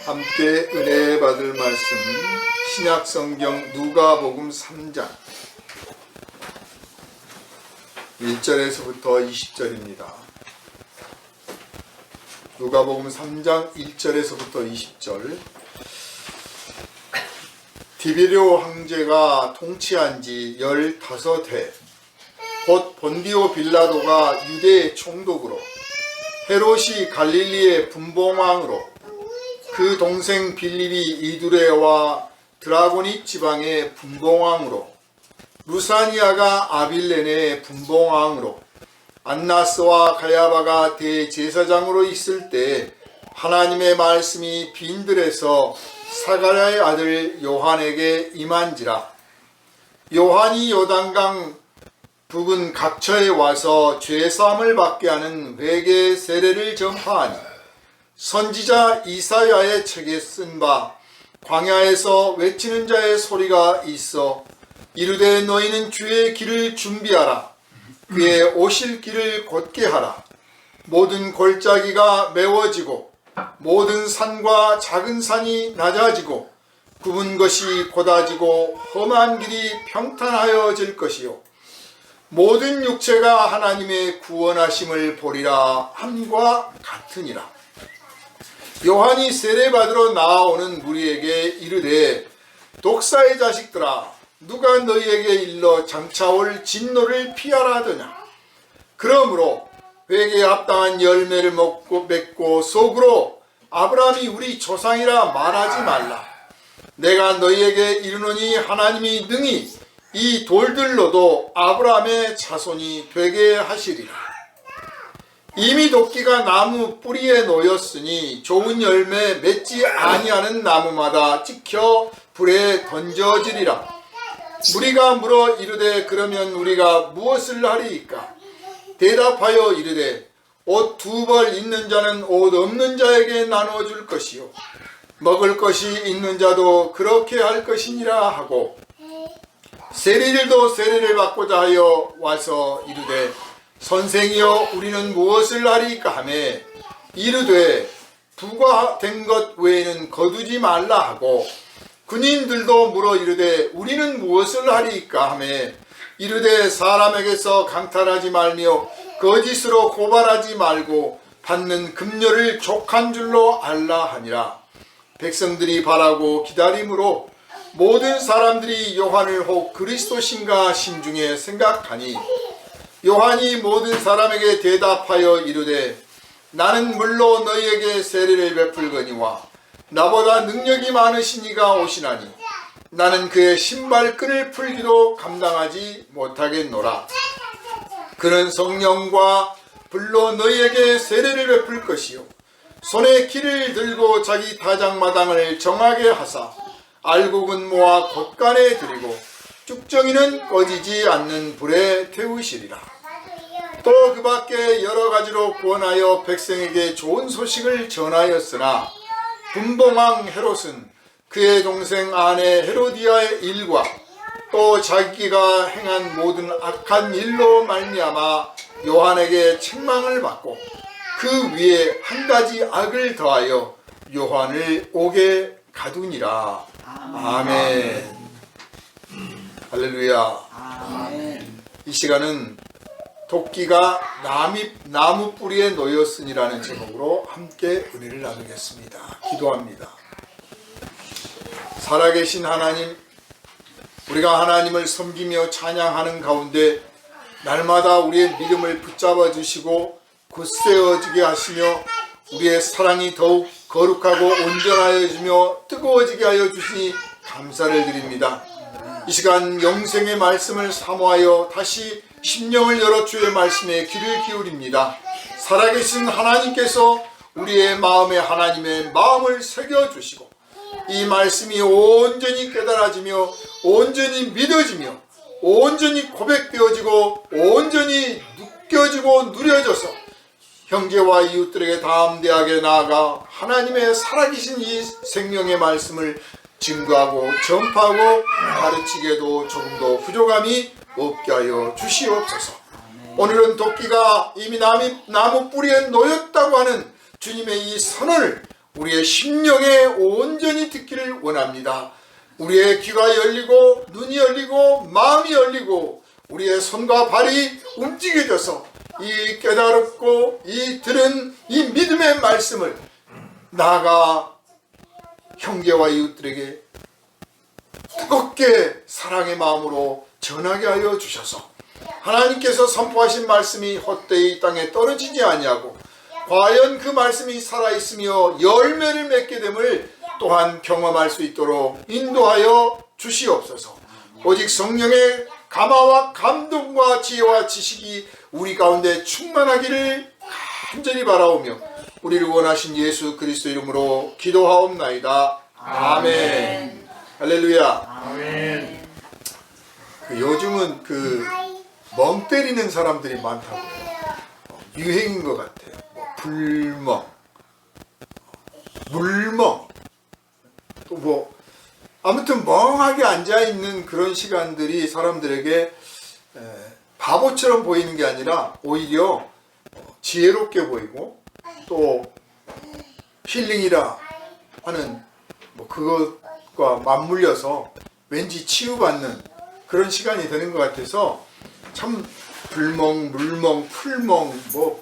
함께 은혜 받을 말씀 신약성경 누가복음 3장 1절에서부터 20절입니다. 누가복음 3장 1절에서부터 20절. 디베리오 황제가 통치한 지 15해 곧 본디오 빌라도가 유대의 총독으로 헤롯이 갈릴리의 분봉왕으로 그 동생 빌립이 이두레와 드라고닉 지방의 분봉왕으로 루사니아가 아빌레네의 분봉왕으로 안나스와 가야바가 대제사장으로 있을 때 하나님의 말씀이 빈들에서 사가랴의 아들 요한에게 임한지라. 요한이 요단강 북은 각처에 와서 죄사함을 받게 하는 회개 세례를 전파하니 선지자 이사야의 책에 쓴 바 광야에서 외치는 자의 소리가 있어 이르되 너희는 주의 길을 준비하라. 그의 오실 길을 곧게 하라. 모든 골짜기가 메워지고 모든 산과 작은 산이 낮아지고 굽은 것이 곧아지고 험한 길이 평탄하여질 것이요 모든 육체가 하나님의 구원하심을 보리라 함과 같으니라. 요한이 세례받으러 나아오는 무리에게 이르되 독사의 자식들아 누가 너희에게 일러 장차올 진노를 피하라 하더냐. 그러므로 회개에 합당한 열매를 맺고 속으로 아브라함이 우리 조상이라 말하지 말라. 내가 너희에게 이르노니 하나님이 능히 이 돌들로도 아브라함의 자손이 되게 하시리라. 이미 도끼가 나무 뿌리에 놓였으니 좋은 열매 맺지 아니하는 나무마다 찍혀 불에 던져지리라. 무리가 물어 이르되 그러면 우리가 무엇을 하리이까? 대답하여 이르되 옷 2벌 있는 자는 옷 없는 자에게 나눠줄 것이요 먹을 것이 있는 자도 그렇게 할 것이니라 하고 세리들도 세례를 받고자 하여 와서 이르되 선생이여 우리는 무엇을 하리이까 하매 이르되 부과된 것 외에는 거두지 말라 하고 군인들도 물어 이르되 우리는 무엇을 하리이까 하매 이르되 사람에게서 강탈하지 말며 거짓으로 고발하지 말고 받는 급료를 족한 줄로 알라 하니라. 백성들이 바라고 기다림으로 모든 사람들이 요한을 혹 그리스도신가 심중에 생각하니 요한이 모든 사람에게 대답하여 이르되 나는 물로 너희에게 세례를 베풀거니와 나보다 능력이 많으신 이가 오시나니 나는 그의 신발끈을 풀기도 감당하지 못하겠노라. 그는 성령과 불로 너희에게 세례를 베풀 것이요 손에 키를 들고 자기 타작마당을 정하게 하사 알곡은 모아 곳간에 들이고 쭉정이는 꺼지지 않는 불에 태우시리라. 또 그 밖에 여러 가지로 구원하여 백성에게 좋은 소식을 전하였으나 분봉왕 헤롯은 그의 동생 아내 헤로디아의 일과 또 자기가 행한 모든 악한 일로 말미암아 요한에게 책망을 받고 그 위에 한 가지 악을 더하여 요한을 옥에 가두니라. 아멘. 할렐루야. 아멘. 이 시간은 도끼가 나무 뿌리에 놓였으니라는 제목으로 함께 은혜를 나누겠습니다. 기도합니다. 살아계신 하나님, 우리가 하나님을 섬기며 찬양하는 가운데 날마다 우리의 믿음을 붙잡아 주시고 굳세어지게 하시며 우리의 사랑이 더욱 거룩하고 온전하여지며 뜨거워지게 하여 주시니 감사를 드립니다. 이 시간 영생의 말씀을 사모하여 다시 심령을 열어 주의 말씀에 귀를 기울입니다. 살아계신 하나님께서 우리의 마음에 하나님의 마음을 새겨주시고 이 말씀이 온전히 깨달아지며 온전히 믿어지며 온전히 고백되어지고 온전히 느껴지고 누려져서 형제와 이웃들에게 담대하게 나아가 하나님의 살아계신 이 생명의 말씀을 증거하고 전파하고 가르치게도 조금도 부족함이 없게 하여 주시옵소서. 오늘은 도끼가 이미 나무 뿌리에 놓였다고 하는 주님의 이 선언을 우리의 심령에 온전히 듣기를 원합니다. 우리의 귀가 열리고 눈이 열리고 마음이 열리고 우리의 손과 발이 움직여져서 이 깨달았고 이 들은 이 믿음의 말씀을 나아가 형제와 이웃들에게 뜨겁게 사랑의 마음으로 전하게 하여 주셔서 하나님께서 선포하신 말씀이 헛되이 땅에 떨어지지 아니하고 과연 그 말씀이 살아있으며 열매를 맺게 됨을 또한 경험할 수 있도록 인도하여 주시옵소서. 오직 성령의 감화와 감동과 지혜와 지식이 우리 가운데 충만하기를 간절히 바라오며 우리를 원하신 예수 그리스도 이름으로 기도하옵나이다. 아멘. 할렐루야. 아멘. 요즘은 멍 때리는 사람들이 많다고 해요. 유행인 것 같아요. 불멍, 물멍, 또 아무튼 멍하게 앉아있는 그런 시간들이 사람들에게 바보처럼 보이는 게 아니라 오히려 지혜롭게 보이고 또 힐링이라 하는 그것과 맞물려서 왠지 치유받는 그런 시간이 되는 것 같아서 참 불멍, 물멍, 풀멍,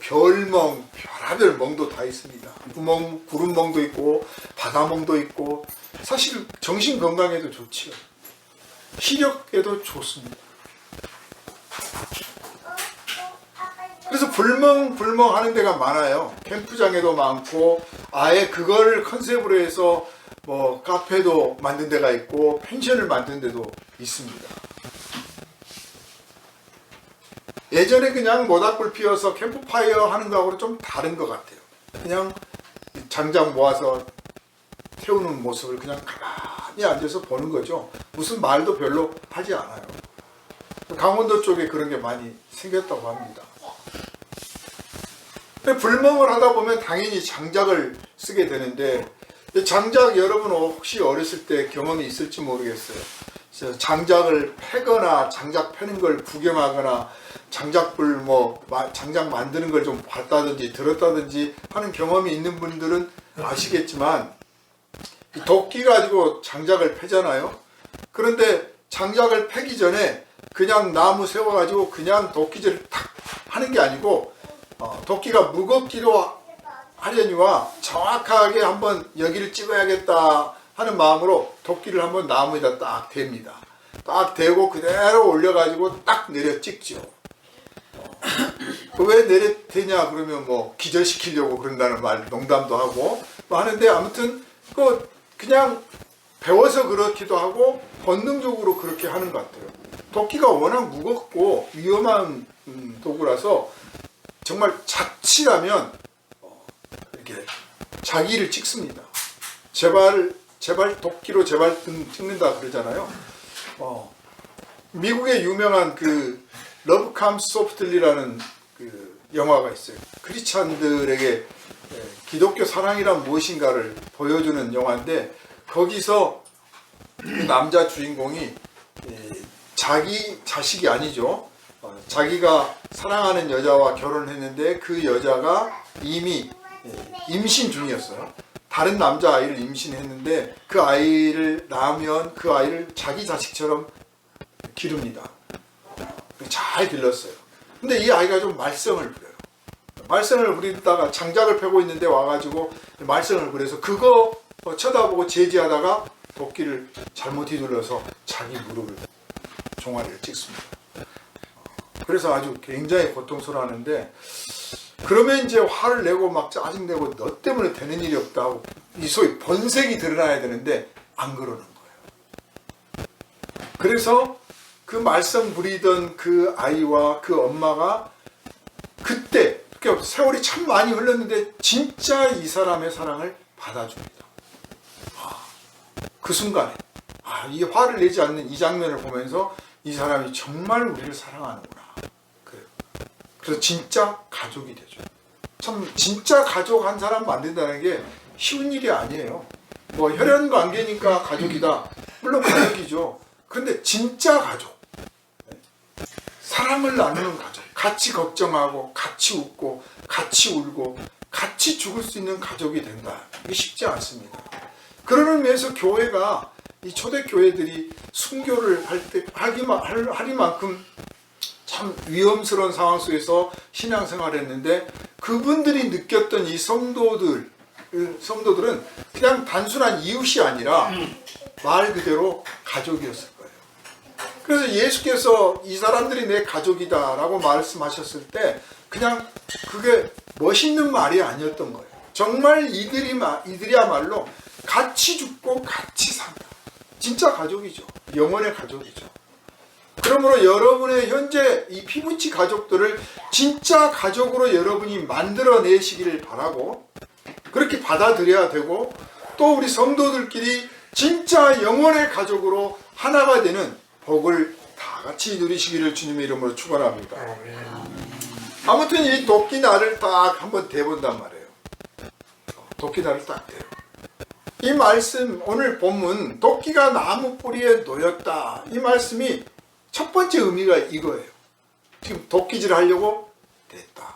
별멍, 별하별 멍도 다 있습니다. 구멍, 구름멍도 있고 바다멍도 있고 사실 정신 건강에도 좋지요. 시력에도 좋습니다. 그래서 불멍 하는 데가 많아요. 캠프장에도 많고 아예 그거를 컨셉으로 해서 카페도 만든 데가 있고 펜션을 만든 데도 있습니다. 예전에 그냥 모닥불 피워서 캠프파이어 하는 거하고는 좀 다른 것 같아요. 그냥 장작 모아서 태우는 모습을 그냥 가만히 앉아서 보는 거죠. 무슨 말도 별로 하지 않아요. 강원도 쪽에 그런 게 많이 생겼다고 합니다. 불멍을 하다 보면 당연히 장작을 쓰게 되는데 장작 여러분 혹시 어렸을 때 경험이 있을지 모르겠어요. 장작을 패거나 장작 패는 걸 구경하거나 장작불 장작 만드는 걸 좀 봤다든지 들었다든지 하는 경험이 있는 분들은 아시겠지만 도끼 가지고 장작을 패잖아요. 그런데 장작을 패기 전에 그냥 나무 세워가지고 그냥 도끼질을 탁 하는 게 아니고 도끼가 무겁기도 하려니와 정확하게 한번 여기를 찍어야겠다 하는 마음으로 도끼를 한번 나무에다 딱 댑니다. 딱 대고 그대로 올려가지고 딱 내려 찍죠. 왜 내려 대냐 그러면 기절시키려고 그런다는 말 농담도 하고 하는데 아무튼 그냥 배워서 그렇기도 하고 본능적으로 그렇게 하는 것 같아요. 도끼가 워낙 무겁고 위험한 도구라서 정말 자칫하면 이렇게 자기를 찍습니다. 제발 도끼로 제발 찍는다 그러잖아요. 미국의 유명한 러브 캄 소프틀리라는 영화가 있어요. 크리스찬들에게 기독교 사랑이란 무엇인가를 보여주는 영화인데 거기서 그 남자 주인공이 자기 자식이 아니죠. 자기가 사랑하는 여자와 결혼했는데 그 여자가 이미 임신 중이었어요. 다른 남자 아이를 임신했는데 그 아이를 낳으면 그 아이를 자기 자식처럼 기릅니다. 잘 길렀어요. 근데 이 아이가 좀 말썽을 부려요. 말썽을 부리다가 장작을 패고 있는데 와가지고 말썽을 부려서 그거 쳐다보고 제지하다가 도끼를 잘못 휘둘러서 자기 무릎을 종아리를 찍습니다. 그래서 아주 굉장히 고통스러워하는데 그러면 이제 화를 내고 막 짜증내고 너 때문에 되는 일이 없다 하고 이 소위 본색이 드러나야 되는데 안 그러는 거예요. 그래서 그 말썽 부리던 그 아이와 그 엄마가 그때 그러니까 세월이 참 많이 흘렀는데 진짜 이 사람의 사랑을 받아줍니다. 그 순간에 이 화를 내지 않는 이 장면을 보면서 이 사람이 정말 우리를 사랑하는구나. 그래서 진짜 가족이 되죠. 참 진짜 가족 한 사람 만든다는 게 쉬운 일이 아니에요. 혈연 관계니까 가족이다. 물론 가족이죠. 그런데 진짜 가족, 사랑을 나누는 가족, 같이 걱정하고 같이 웃고 같이 울고 같이 죽을 수 있는 가족이 된다. 이게 쉽지 않습니다. 그런 의미에서 교회가 이 초대교회들이 순교를 하리만큼 참 위험스러운 상황 속에서 신앙생활을 했는데 그분들이 느꼈던 이 성도들은 그냥 단순한 이웃이 아니라 말 그대로 가족이었을 거예요. 그래서 예수께서 이 사람들이 내 가족이다 라고 말씀하셨을 때 그냥 그게 멋있는 말이 아니었던 거예요. 정말 이들이야말로 같이 죽고 같이 산다. 진짜 가족이죠. 영원의 가족이죠. 그러므로 여러분의 현재 이 피부치 가족들을 진짜 가족으로 여러분이 만들어내시기를 바라고 그렇게 받아들여야 되고 또 우리 성도들끼리 진짜 영원의 가족으로 하나가 되는 복을 다 같이 누리시기를 주님의 이름으로 축원합니다. 아무튼 이 도끼날을 딱 한번 대본단 말이에요. 도끼날을 딱 대요. 이 말씀 오늘 본문 도끼가 나무 뿌리에 놓였다. 이 말씀이 첫 번째 의미가 이거예요. 지금 도끼질 하려고 됐다.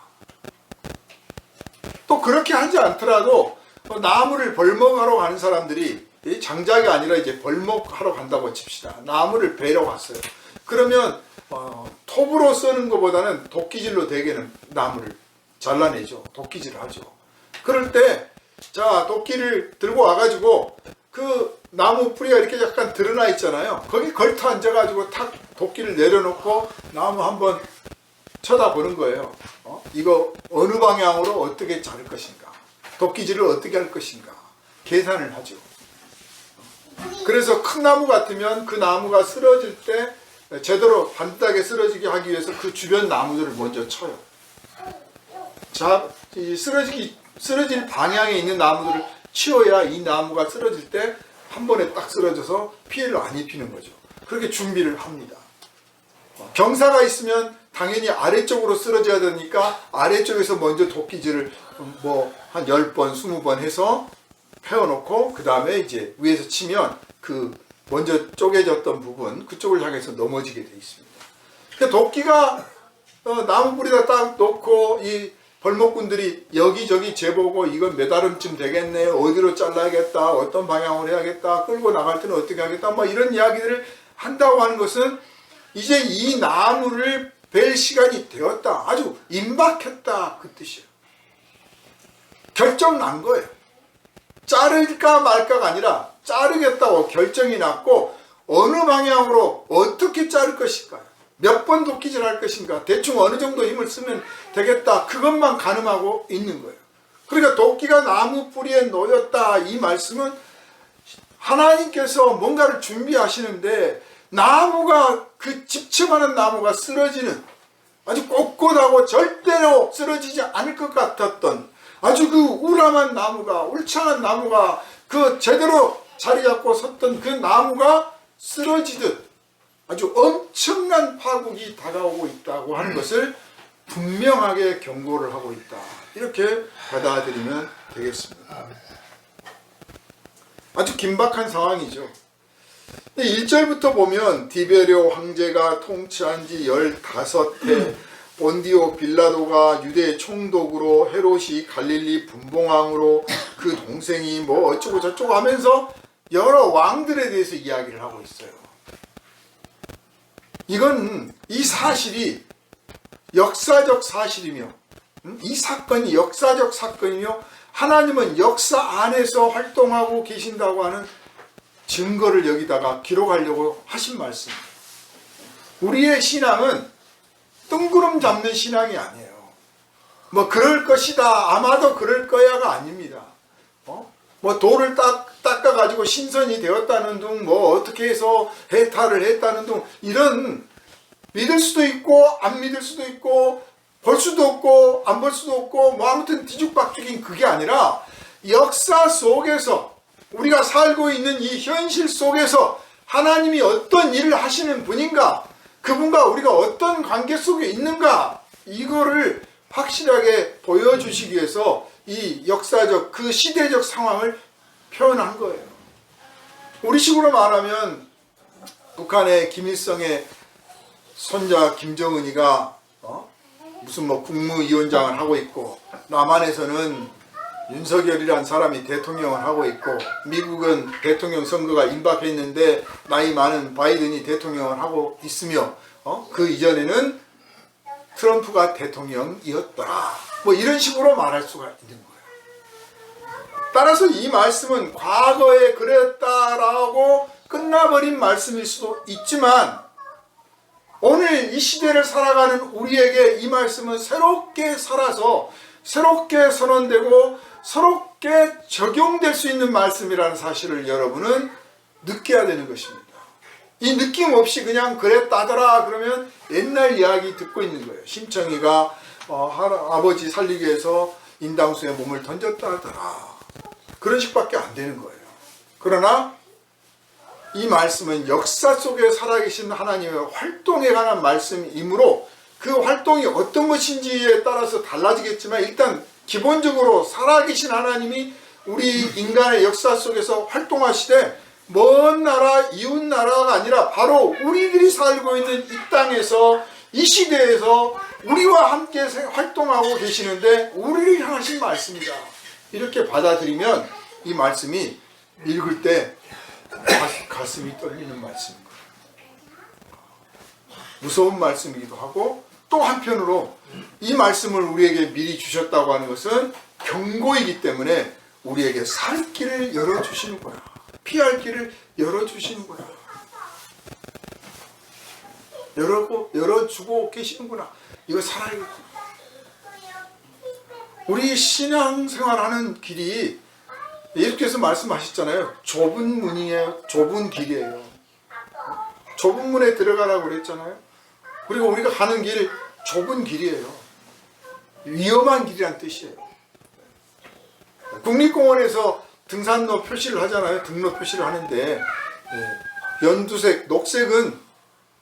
또 그렇게 하지 않더라도 나무를 벌목하러 가는 사람들이 장작이 아니라 이제 벌목하러 간다고 칩시다. 나무를 베러 갔어요. 그러면 톱으로 쓰는 것보다는 도끼질로 대개는 나무를 잘라내죠. 도끼질을 하죠. 그럴 때 자 도끼를 들고 와가지고 그 나무 뿌리가 이렇게 약간 드러나 있잖아요. 거기 걸터 앉아가지고 탁 도끼를 내려놓고 나무 한번 쳐다보는 거예요. 이거 어느 방향으로 어떻게 자를 것인가, 도끼질을 어떻게 할 것인가 계산을 하죠. 그래서 큰 나무 같으면 그 나무가 쓰러질 때 제대로 반듯하게 쓰러지게 하기 위해서 그 주변 나무들을 먼저 쳐요. 자, 이 쓰러질 방향에 있는 나무들을 치워야 이 나무가 쓰러질 때 한 번에 딱 쓰러져서 피해를 안 입히는 거죠. 그렇게 준비를 합니다. 경사가 있으면 당연히 아래쪽으로 쓰러져야 되니까 아래쪽에서 먼저 도끼질을 한 10번, 20번 해서 펴놓고 그 다음에 이제 위에서 치면 그 먼저 쪼개졌던 부분 그쪽을 향해서 넘어지게 되어 있습니다. 그러니까 도끼가 나무 뿌리다 딱 놓고 이 벌목꾼들이 여기저기 재보고 이건 몇 알음쯤 되겠네, 어디로 잘라야겠다, 어떤 방향으로 해야겠다, 끌고 나갈 때는 어떻게 하겠다, 이런 이야기들을 한다고 하는 것은 이제 이 나무를 벨 시간이 되었다, 아주 임박했다 그 뜻이에요. 결정 난 거예요. 자를까 말까가 아니라 자르겠다고 결정이 났고 어느 방향으로 어떻게 자를 것인가, 몇 번 도끼질 할 것인가, 대충 어느 정도 힘을 쓰면 되겠다, 그것만 가늠하고 있는 거예요. 그러니까 도끼가 나무 뿌리에 놓였다 이 말씀은 하나님께서 뭔가를 준비하시는데 나무가 그 집중하는 나무가 쓰러지는 아주 꼿꼿하고 절대로 쓰러지지 않을 것 같았던 아주 그 우람한 나무가, 울창한 나무가 그 제대로 자리 잡고 섰던 그 나무가 쓰러지듯 아주 엄청난 파국이 다가오고 있다고 하는 것을 분명하게 경고를 하고 있다. 이렇게 받아들이면 되겠습니다. 아주 긴박한 상황이죠. 1절부터 보면 디베레오 황제가 통치한 지 15해 본디오 빌라도가 유대 총독으로 헤롯이 갈릴리 분봉왕으로 그 동생이 어쩌고 저쩌고 하면서 여러 왕들에 대해서 이야기를 하고 있어요. 이건 이 사실이 역사적 사실이며 이 사건이 역사적 사건이며 하나님은 역사 안에서 활동하고 계신다고 하는 증거를 여기다가 기록하려고 하신 말씀입니다. 우리의 신앙은 뜬구름 잡는 신앙이 아니에요. 그럴 것이다, 아마도 그럴 거야가 아닙니다. 돌을 닦아가지고 신선이 되었다는 둥, 어떻게 해서 해탈을 했다는 둥, 이런 믿을 수도 있고 안 믿을 수도 있고 볼 수도 없고 안 볼 수도 없고 아무튼 뒤죽박죽인 그게 아니라 역사 속에서 우리가 살고 있는 이 현실 속에서 하나님이 어떤 일을 하시는 분인가, 그분과 우리가 어떤 관계 속에 있는가, 이거를 확실하게 보여주시기 위해서 이 역사적 그 시대적 상황을 표현한 거예요. 우리식으로 말하면 북한의 김일성의 손자 김정은이가 무슨 뭐 국무위원장을 하고 있고, 남한에서는 윤석열이란 사람이 대통령을 하고 있고, 미국은 대통령 선거가 임박했는데 나이 많은 바이든이 대통령을 하고 있으며, 그 이전에는 트럼프가 대통령이었더라, 뭐 이런 식으로 말할 수가 있는 거예요. 따라서 이 말씀은 과거에 그랬다라고 끝나버린 말씀일 수도 있지만, 오늘 이 시대를 살아가는 우리에게 이 말씀은 새롭게 살아서 새롭게 선언되고 새롭게 적용될 수 있는 말씀이라는 사실을 여러분은 느껴야 되는 것입니다. 이 느낌 없이 그냥 그랬다더라 그러면 옛날 이야기 듣고 있는 거예요. 심청이가 아버지 살리기 위해서 인당수에 몸을 던졌다더라, 그런 식밖에 안 되는 거예요. 그러나 이 말씀은 역사 속에 살아계신 하나님의 활동에 관한 말씀이므로 그 활동이 어떤 것인지에 따라서 달라지겠지만, 일단 기본적으로 살아계신 하나님이 우리 인간의 역사 속에서 활동하시되, 먼 나라 이웃 나라가 아니라 바로 우리들이 살고 있는 이 땅에서, 이 시대에서 우리와 함께 활동하고 계시는데 우리를 향하신 말씀이다, 이렇게 받아들이면 이 말씀이 읽을 때 가슴이 떨리는 말씀인 거예요. 무서운 말씀이기도 하고, 또 한편으로 이 말씀을 우리에게 미리 주셨다고 하는 것은 경고이기 때문에 우리에게 살 길을 열어주시는 거야. 피할 길을 열어주시는 거야. 열어주고 계시는구나. 이거 살아야겠구나. 우리 신앙생활하는 길이 예수께서 말씀하셨잖아요. 좁은 문이에요. 좁은 길이에요. 좁은 문에 들어가라고 그랬잖아요. 그리고 우리가 가는 길 좁은 길이에요. 위험한 길이란 뜻이에요. 국립공원에서 등산로 표시를 하잖아요. 등로 표시를 하는데, 연두색, 녹색은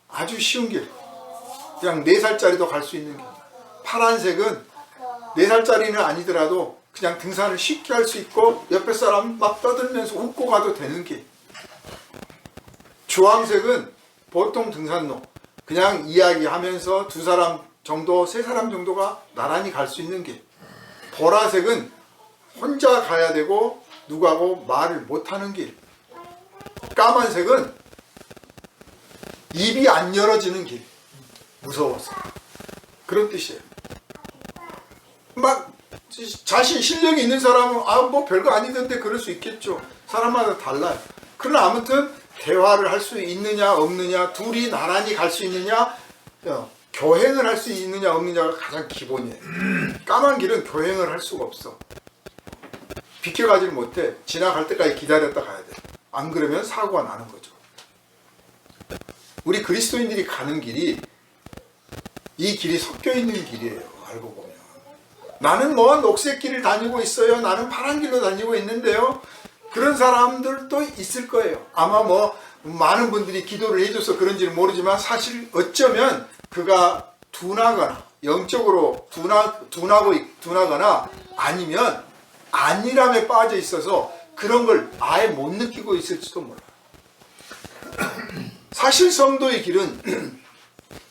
아주 쉬운 길, 그냥 4살짜리도 갈 수 있는 길. 파란색은 4살짜리는 아니더라도 그냥 등산을 쉽게 할 수 있고 옆에 사람 막 떠들면서 웃고 가도 되는 길. 주황색은 보통 등산로, 그냥 이야기하면서 2사람 정도, 3사람 정도가 나란히 갈 수 있는 길. 보라색은 혼자 가야 되고 누구하고 말을 못하는 길. 까만색은 입이 안 열어지는 길. 무서워서. 그런 뜻이에요. 막 자신 실력이 있는 사람은 뭐 별거 아니던데 그럴 수 있겠죠. 사람마다 달라요. 그러나 아무튼 대화를 할 수 있느냐 없느냐, 둘이 나란히 갈 수 있느냐, 교행을 할 수 있느냐 없느냐가 가장 기본이에요. 까만 길은 교행을 할 수가 없어. 비켜가지를 못해. 지나갈 때까지 기다렸다 가야 돼. 안 그러면 사고가 나는 거죠. 우리 그리스도인들이 가는 길이 이 길이 섞여 있는 길이에요. 알고 보면. 나는 뭐 녹색 길을 다니고 있어요. 나는 파란 길로 다니고 있는데요. 그런 사람들도 있을 거예요. 아마 뭐 많은 분들이 기도를 해줘서 그런지는 모르지만, 사실 어쩌면 그가 둔하거나 영적으로 둔하거나 아니면 안일함에 빠져 있어서 그런 걸 아예 못 느끼고 있을지도 몰라요. 사실 성도의 길은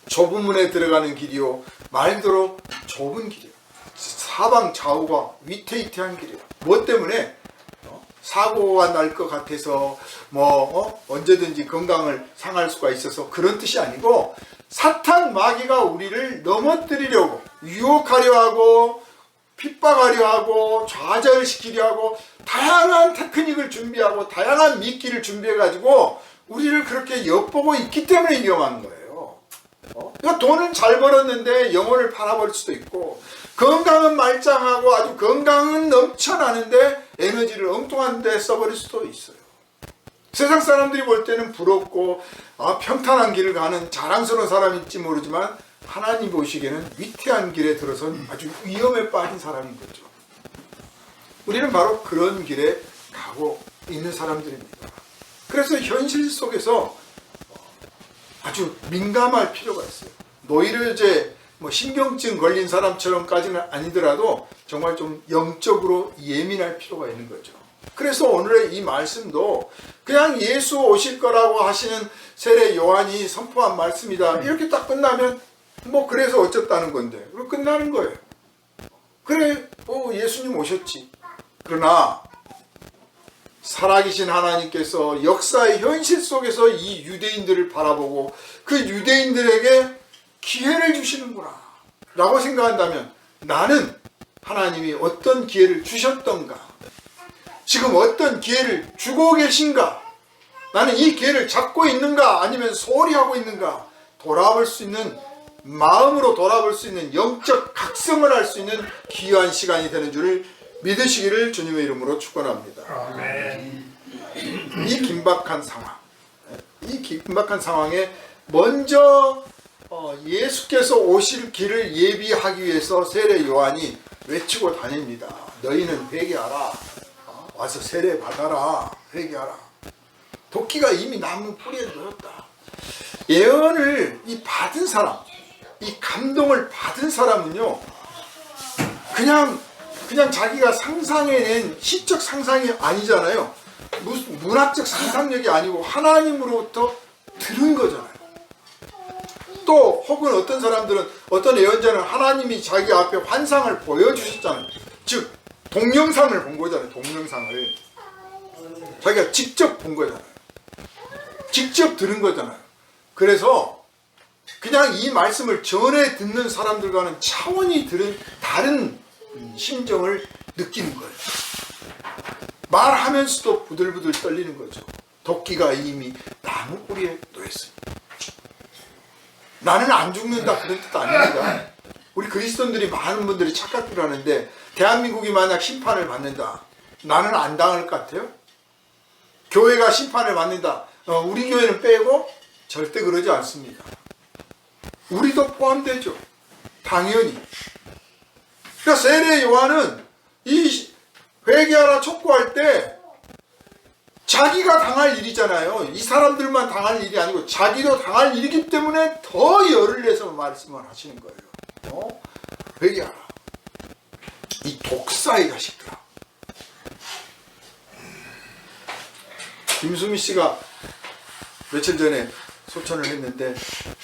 좁은 문에 들어가는 길이요, 말 그대로 좁은 길이에요. 사방 좌우가 위태위태한 길이에요. 뭐 때문에? 사고가 날 것 같아서 언제든지 건강을 상할 수가 있어서 그런 뜻이 아니고, 사탄 마귀가 우리를 넘어뜨리려고, 유혹하려 하고, 핍박하려 하고, 좌절시키려 하고, 다양한 테크닉을 준비하고 다양한 미끼를 준비해 가지고 우리를 그렇게 엿보고 있기 때문에 위험한 거예요. 그러니까 돈은 잘 벌었는데 영혼을 팔아버릴 수도 있고, 건강은 말짱하고 아주 건강은 넘쳐나는데 에너지를 엉뚱한 데 써버릴 수도 있어요. 세상 사람들이 볼 때는 부럽고 평탄한 길을 가는 자랑스러운 사람일지 모르지만, 하나님 보시기에는 위태한 길에 들어선 아주 위험에 빠진 사람인 거죠. 우리는 바로 그런 길에 가고 있는 사람들입니다. 그래서 현실 속에서 아주 민감할 필요가 있어요. 노이로제 신경증 걸린 사람처럼까지는 아니더라도 정말 좀 영적으로 예민할 필요가 있는 거죠. 그래서 오늘의 이 말씀도 그냥 예수 오실 거라고 하시는 세례 요한이 선포한 말씀이다, 이렇게 딱 끝나면 뭐 그래서 어쨌다는 건데 그리고 끝나는 거예요. 그래 예수님 오셨지. 그러나 살아계신 하나님께서 역사의 현실 속에서 이 유대인들을 바라보고 그 유대인들에게 기회를 주시는구나 라고 생각한다면 나는 하나님이 어떤 기회를 주셨던가, 지금 어떤 기회를 주고 계신가, 나는 이 기회를 잡고 있는가 아니면 소홀히 하고 있는가 돌아볼 수 있는, 마음으로 돌아볼 수 있는 영적 각성을 할 수 있는 귀한 시간이 되는 줄을 믿으시기를 주님의 이름으로 축원합니다. 아멘. 이 긴박한 상황, 이 긴박한 상황에 먼저 예수께서 오실 길을 예비하기 위해서 세례 요한이 외치고 다닙니다. 너희는 회개하라. 와서 세례 받아라. 회개하라. 도끼가 이미 나무 뿌리에 놓였다. 예언을 받은 사람, 이 감동을 받은 사람은요, 그냥 자기가 상상해낸 시적 상상이 아니잖아요. 무슨 문학적 상상력이 아니고 하나님으로부터 들은 거잖아요. 또 혹은 어떤 사람들은, 어떤 예언자는 하나님이 자기 앞에 환상을 보여주셨잖아요. 즉 동영상을 본 거잖아요. 동영상을 자기가 직접 본 거잖아요. 직접 들은 거잖아요. 그래서 그냥 이 말씀을 전해 듣는 사람들과는 차원이 다른 심정을 느끼는 거예요. 말하면서도 부들부들 떨리는 거죠. 도끼가 이미 나무 뿌리에 놓였습니다. 나는 안 죽는다 그런 뜻 아닙니다. 우리 그리스도인들이 많은 분들이 착각을 하는데, 대한민국이 만약 심판을 받는다, 나는 안 당할 것 같아요? 교회가 심판을 받는다, 우리 교회는 빼고? 절대 그러지 않습니다. 우리도 포함되죠. 당연히. 그러니까 세례 요한은 이 회개하라 촉구할 때 자기가 당할 일이잖아요. 이 사람들만 당할 일이 아니고 자기도 당할 일이기 때문에 더 열을 내서 말씀을 하시는 거예요. 회개하라. 이 독사의 자식들아. 김수미 씨가 며칠 전에 소천을 했는데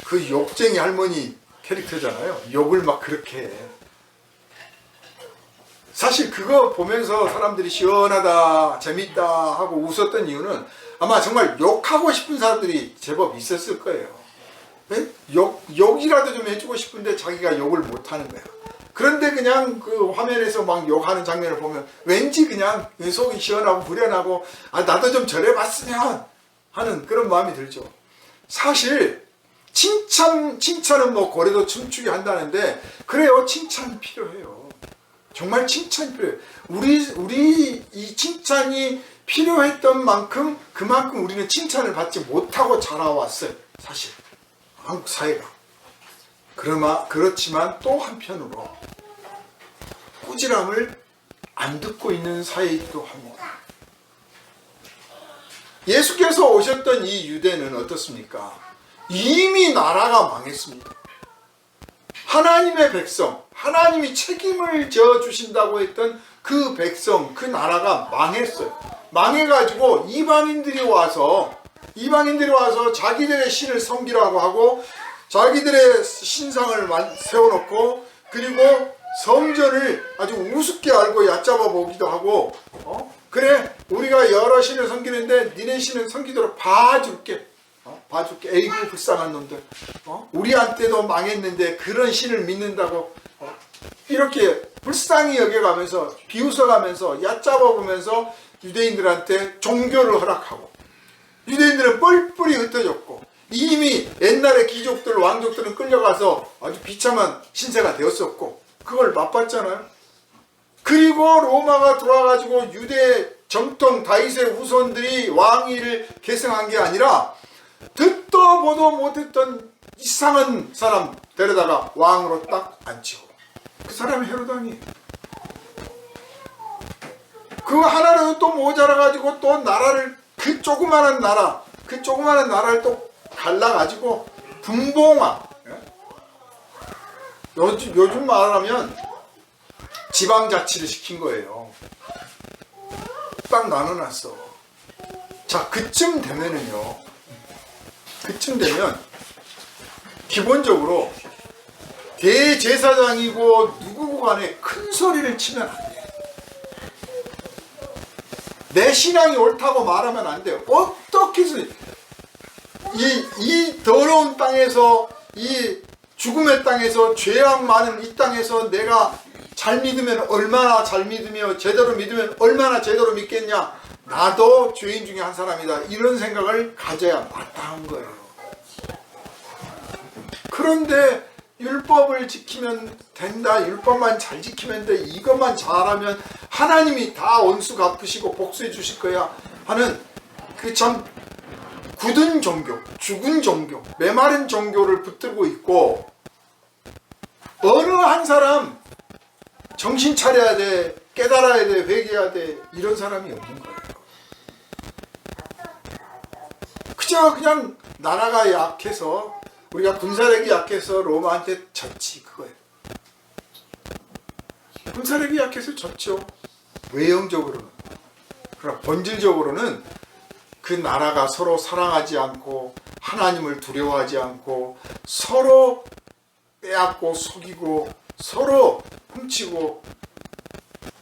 그 욕쟁이 할머니 캐릭터잖아요. 욕을 막 그렇게 해. 사실 그거 보면서 사람들이 시원하다, 재밌다 하고 웃었던 이유는 아마 정말 욕하고 싶은 사람들이 제법 있었을 거예요. 네? 욕이라도 좀 해주고 싶은데 자기가 욕을 못하는 거야. 그런데 그냥 그 화면에서 막 욕하는 장면을 보면 왠지 그냥 속이 시원하고 후련하고, 나도 좀 저래봤으면 하는 그런 마음이 들죠. 사실 칭찬은 뭐 고래도 춤추게 한다는데, 그래요, 칭찬 필요해요. 정말 칭찬이 필요해요. 우리 이 칭찬이 필요했던 만큼, 그만큼 우리는 칭찬을 받지 못하고 자라왔어요. 사실 한국 사회가. 그렇지만 또 한편으로 꾸지람을 안 듣고 있는 사회이기도 합니다. 예수께서 오셨던 이 유대는 어떻습니까? 이미 나라가 망했습니다. 하나님의 백성, 하나님이 책임을 져 주신다고 했던 그 백성, 그 나라가 망했어요. 망해가지고 이방인들이 와서 자기들의 신을 섬기라고 하고, 자기들의 신상을 세워놓고, 그리고 성전을 아주 우습게 알고 얕잡아 보기도 하고, 그래, 우리가 여러 신을 섬기는데 니네 신을 섬기도록 봐줄게. 에이구 불쌍한 놈들. 우리한테도 망했는데 그런 신을 믿는다고. 이렇게 불쌍히 여겨가면서, 비웃어가면서, 얕잡아보면서 유대인들한테 종교를 허락하고, 유대인들은 뿔뿔이 흩어졌고, 이미 옛날의 귀족들, 왕족들은 끌려가서 아주 비참한 신세가 되었었고, 그걸 맛봤잖아요. 그리고 로마가 들어와가지고 유대 정통 다윗의 후손들이 왕위를 계승한 게 아니라 듣도 보도 못했던 이상한 사람 데려다가 왕으로 딱 앉히고, 그 사람이 헤로당이에요. 그거 하나라도 또 모자라가지고 또 나라를, 그 조그마한 나라를 또 갈라가지고 분봉화. 요즘 말하면 지방자치를 시킨 거예요. 딱 나눠놨어. 자, 그쯤 되면 기본적으로 대제사장이고 누구고 간에 큰 소리를 치면 안 돼. 내 신앙이 옳다고 말하면 안 돼요. 어떻게 이 더러운 땅에서, 이 죽음의 땅에서, 죄악 많은 이 땅에서 내가 잘 믿으면 얼마나 잘 믿으며 제대로 믿으면 얼마나 제대로 믿겠냐. 나도 죄인 중에 한 사람이다. 이런 생각을 가져야 마땅한 거예요. 그런데 율법을 지키면 된다. 율법만 잘 지키면 돼. 이것만 잘하면 하나님이 다 원수 갚으시고 복수해 주실 거야 하는 그 참 굳은 종교, 죽은 종교, 메마른 종교를 붙들고 있고, 어느 한 사람 정신 차려야 돼, 깨달아야 돼, 회개해야 돼, 이런 사람이 없는 거예요. 그냥 나라가 약해서, 우리가 군사력이 약해서 로마한테 졌지, 그거예요. 군사력이 약해서 졌죠. 외형적으로는. 그러나 본질적으로는 그 나라가 서로 사랑하지 않고 하나님을 두려워하지 않고 서로 빼앗고 속이고 서로 훔치고,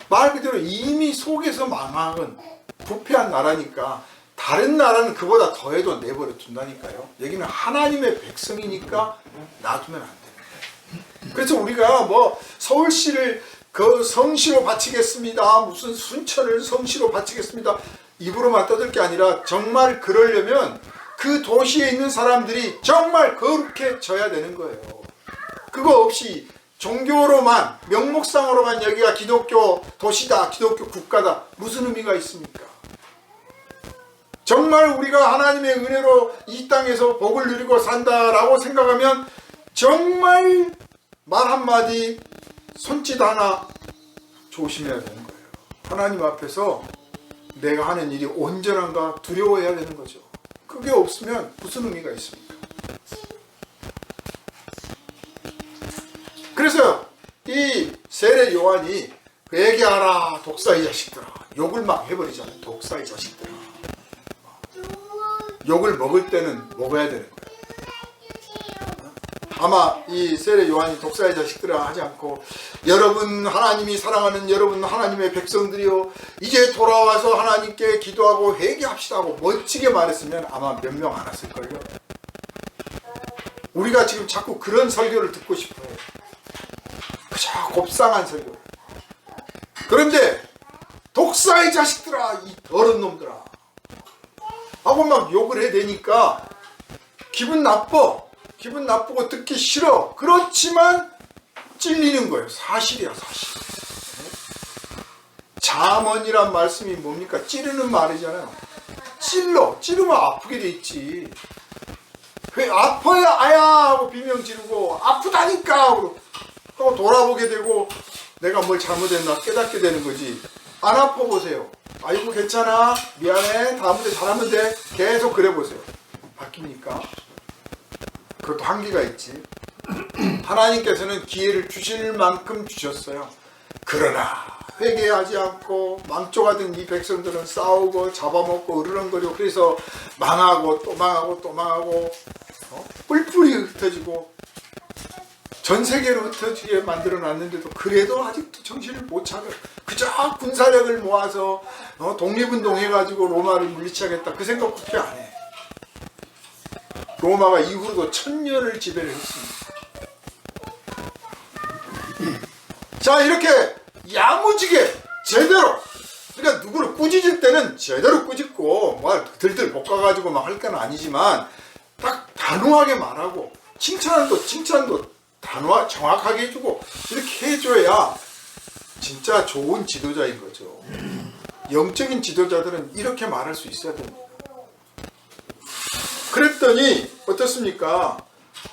말 그대로 이미 속에서 망한 부패한 나라니까 다른 나라는 그보다 더해도 내버려 둔다니까요. 여기는 하나님의 백성이니까 놔두면 안 됩니다. 그래서 우리가 뭐 서울시를 그 성시로 바치겠습니다, 무슨 순천을 성시로 바치겠습니다, 입으로만 떠들 게 아니라 정말 그러려면 그 도시에 있는 사람들이 정말 거룩해 져야 되는 거예요. 그거 없이 종교로만, 명목상으로만 여기가 기독교 도시다, 기독교 국가다, 무슨 의미가 있습니까? 정말 우리가 하나님의 은혜로 이 땅에서 복을 누리고 산다라고 생각하면 정말 말 한마디, 손짓 하나 조심해야 되는 거예요. 하나님 앞에서 내가 하는 일이 온전한가 두려워해야 되는 거죠. 그게 없으면 무슨 의미가 있습니까? 그래서 이 세례 요한이 회개하라 독사의 자식들아, 욕을 막 해버리잖아요. 독사의 자식들아. 욕을 먹을 때는 먹어야 되는 거예요. 아마 이 세례 요한이 독사의 자식들아 하지 않고, 여러분 하나님이 사랑하는 여러분 하나님의 백성들이요, 이제 돌아와서 하나님께 기도하고 회개합시다 하고 멋지게 말했으면 아마 몇 명 안 왔을걸요. 우리가 지금 자꾸 그런 설교를 듣고 싶어요. 그저 곱상한 설교. 그런데 독사의 자식들아, 이 더러운 놈들아 하고 막 욕을 해대니까 기분 나쁘고 듣기 싫어. 그렇지만 찔리는 거예요. 사실이야, 사실. 잠언이란 말씀이 뭡니까? 찌르는 말이잖아요. 찌르면 아프게 돼 있지. 왜 아파야 아야 하고 비명 지르고 아프다니까 하고 돌아보게 되고 내가 뭘 잘못했나 깨닫게 되는 거지. 안 아파 보세요. 아이고 괜찮아, 미안해, 다음부터 잘하면 돼, 계속 그래 보세요. 바뀝니까? 그것도 한계가 있지. 하나님께서는 기회를 주실 만큼 주셨어요. 그러나 회개하지 않고 망조가 된 이 백성들은 싸우고 잡아먹고 으르렁거리고, 그래서 망하고 또 망하고 또 망하고 뿔뿔이 흩어지고 전 세계로 흩어지게 만들어놨는데도 그래도 아직도 정신을 못 차려. 그저 군사력을 모아서 독립운동 해가지고 로마를 물리치겠다, 그 생각밖에 안 해. 로마가 이후로도 1000년을 지배를 했습니다. 자, 이렇게 야무지게 제대로, 그러니까 누구를 꾸짖을 때는 제대로 꾸짖고 뭐 들들 볶아가지고 막 할 건 아니지만 딱 단호하게 말하고, 칭찬도 단호하게 정확하게 해주고, 이렇게 해줘야 진짜 좋은 지도자인 거죠. 영적인 지도자들은 이렇게 말할 수 있어야 됩니다. 그랬더니 어떻습니까?